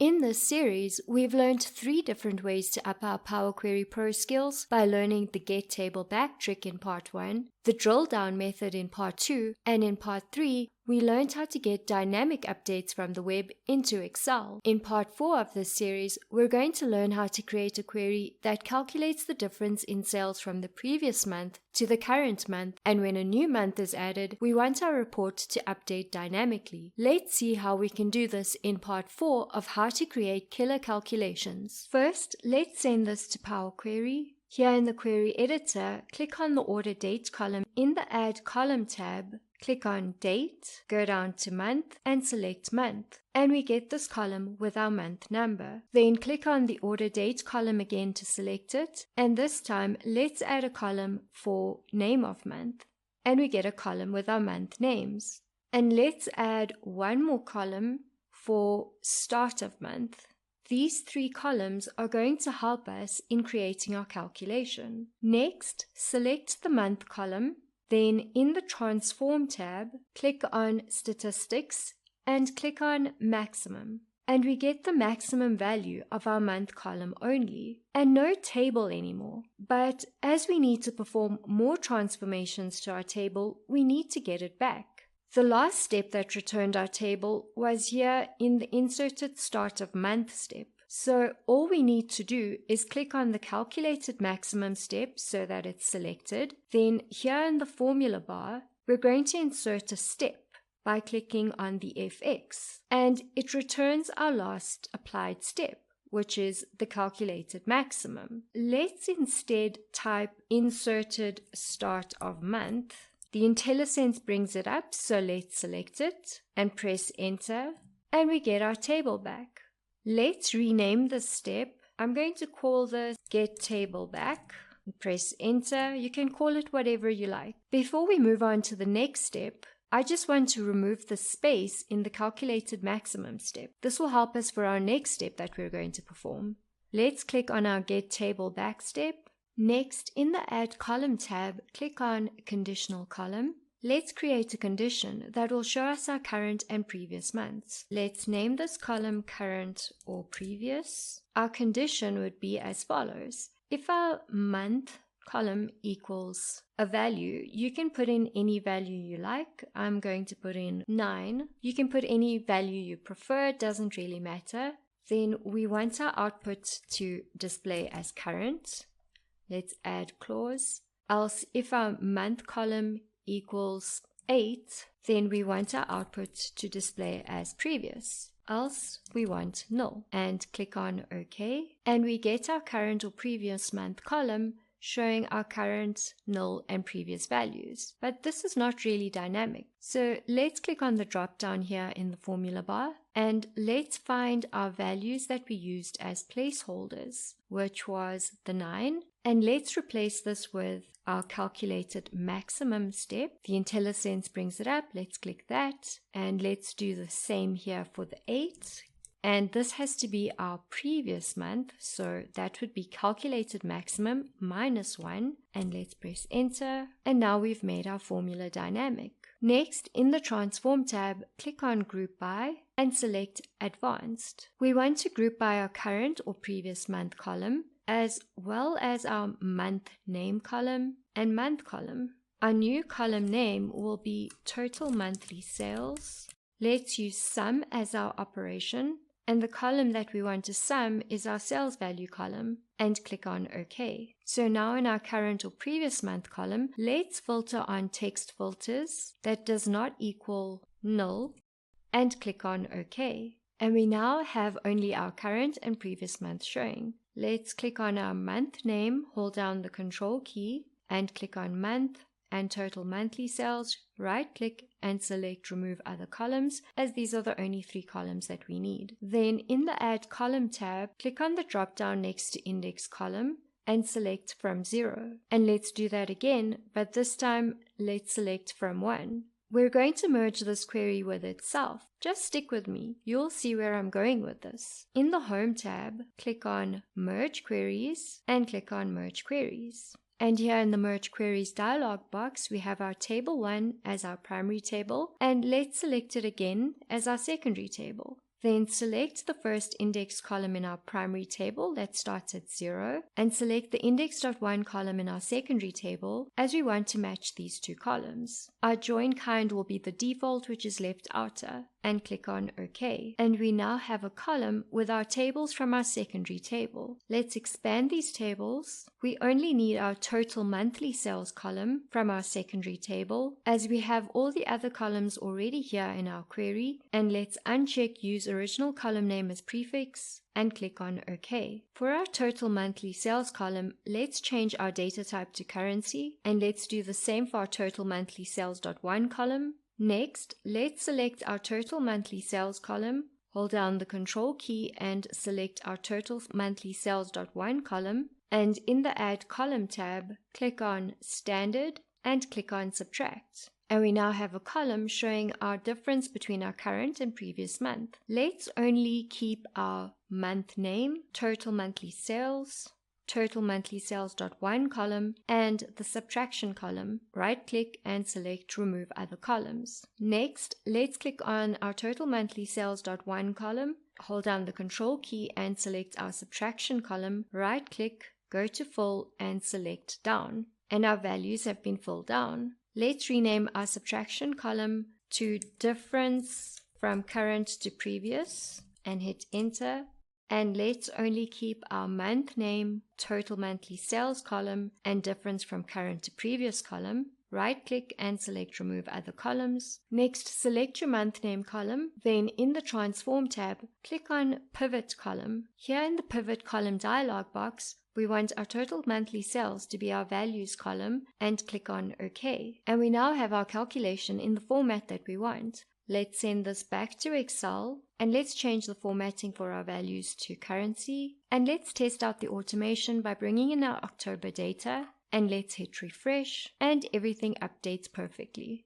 In this series, we've learned 3 different ways to up our Power Query Pro skills by learning the Get Table Back trick in Part 1, the Drill Down method in Part 2, and in Part 3, we learned how to get dynamic updates from the web into Excel. In Part 4 of this series, we're going to learn how to create a query that calculates the difference in sales from the previous month to the current month, and when a new month is added, we want our report to update dynamically. Let's see how we can do this in Part 4 of how to create killer calculations. First, let's send this to Power Query. Here in the Query Editor, click on the Order Date column. In the Add Column tab, click on Date, go down to Month, and select Month. And we get this column with our month number. Then click on the Order Date column again to select it. And this time, let's add a column for Name of Month. And we get a column with our month names. And let's add one more column for Start of Month. These 3 columns are going to help us in creating our calculation. Next, select the Month column. Then in the Transform tab, click on Statistics and click on Maximum. And we get the maximum value of our month column only, and no table anymore. But as we need to perform more transformations to our table, we need to get it back. The last step that returned our table was here in the Inserted Start of Month step. So all we need to do is click on the Calculated Maximum step so that it's selected. Then here in the formula bar, we're going to insert a step by clicking on the FX. And it returns our last applied step, which is the Calculated Maximum. Let's instead type Inserted Start of Month. The IntelliSense brings it up, so let's select it and press Enter, and we get our table back. Let's rename this step. I'm going to call this Get Table Back. Press Enter. You can call it whatever you like. Before we move on to the next step, I just want to remove the space in the Calculated Maximum step. This will help us for our next step that we're going to perform. Let's click on our Get Table Back step. Next, in the Add Column tab, click on Conditional Column. Let's create a condition that will show us our current and previous months. Let's name this column Current or Previous. Our condition would be as follows. If our month column equals a value, you can put in any value you like. I'm going to put in 9. You can put any value you prefer, it doesn't really matter. Then we want our output to display as current. Let's add clause. Else, if our month column equals 8, then we want our output to display as previous. Else, we want null. And click on OK. And we get our current or previous month column showing our current, null, and previous values. But this is not really dynamic. So let's click on the drop down here in the formula bar, and let's find our values that we used as placeholders, which was the 9. And let's replace this with our Calculated Maximum step. The IntelliSense brings it up. Let's click that. And let's do the same here for the 8. And this has to be our previous month, so that would be Calculated Maximum minus 1. And let's press Enter. And now we've made our formula dynamic. Next, in the Transform tab, click on Group By and select Advanced. We want to group by our current or previous month column, as well as our month name column and month column. Our new column name will be Total Monthly Sales. Let's use sum as our operation, and the column that we want to sum is our sales value column, and click on OK. So now in our current or previous month column, let's filter on text filters that does not equal null, and click on OK. And we now have only our current and previous month showing. Let's click on our month name, hold down the Control key, and click on Month and Total Monthly Sales, right click and select Remove Other Columns, as these are the only 3 columns that we need. Then in the Add Column tab, click on the drop down next to Index Column and select from 0. And let's do that again, but this time let's select from 1. We're going to merge this query with itself. Just stick with me. You'll see where I'm going with this. In the Home tab, click on Merge Queries and click on Merge Queries. And here in the Merge Queries dialog box, we have our Table 1 as our primary table, and let's select it again as our secondary table. Then select the first index column in our primary table that starts at 0, and select the index.1 column in our secondary table, as we want to match these two columns. Our join kind will be the default, which is left outer, and click on OK. And we now have a column with our tables from our secondary table. Let's expand these tables. We only need our total monthly sales column from our secondary table, as we have all the other columns already here in our query, and let's uncheck use original column name as prefix and click on OK. For our total monthly sales column, let's change our data type to currency, and let's do the same for our total monthly sales.1 column. Next, let's select our total monthly sales column, hold down the Control key and select our total monthly sales.1 column, and in the Add Column tab, click on Standard and click on Subtract. And we now have a column showing our difference between our current and previous month. Let's only keep our month name, total monthly sales, total monthly sales.1 column, and the subtraction column. Right click and select Remove Other Columns. Next, let's click on our total monthly sales.1 column, hold down the Control key and select our subtraction column, right click, go to Fill and select Down. And our values have been filled down. Let's rename our subtraction column to Difference from Current to Previous and hit Enter. And let's only keep our month name, total monthly sales column, and difference from current to previous column. Right click and select Remove Other Columns. Next, select your month name column. Then in the Transform tab, click on Pivot Column. Here in the Pivot Column dialog box, we want our total monthly sales to be our values column and click on OK. And we now have our calculation in the format that we want. Let's send this back to Excel and let's change the formatting for our values to currency. And let's test out the automation by bringing in our October data, and let's hit refresh and everything updates perfectly.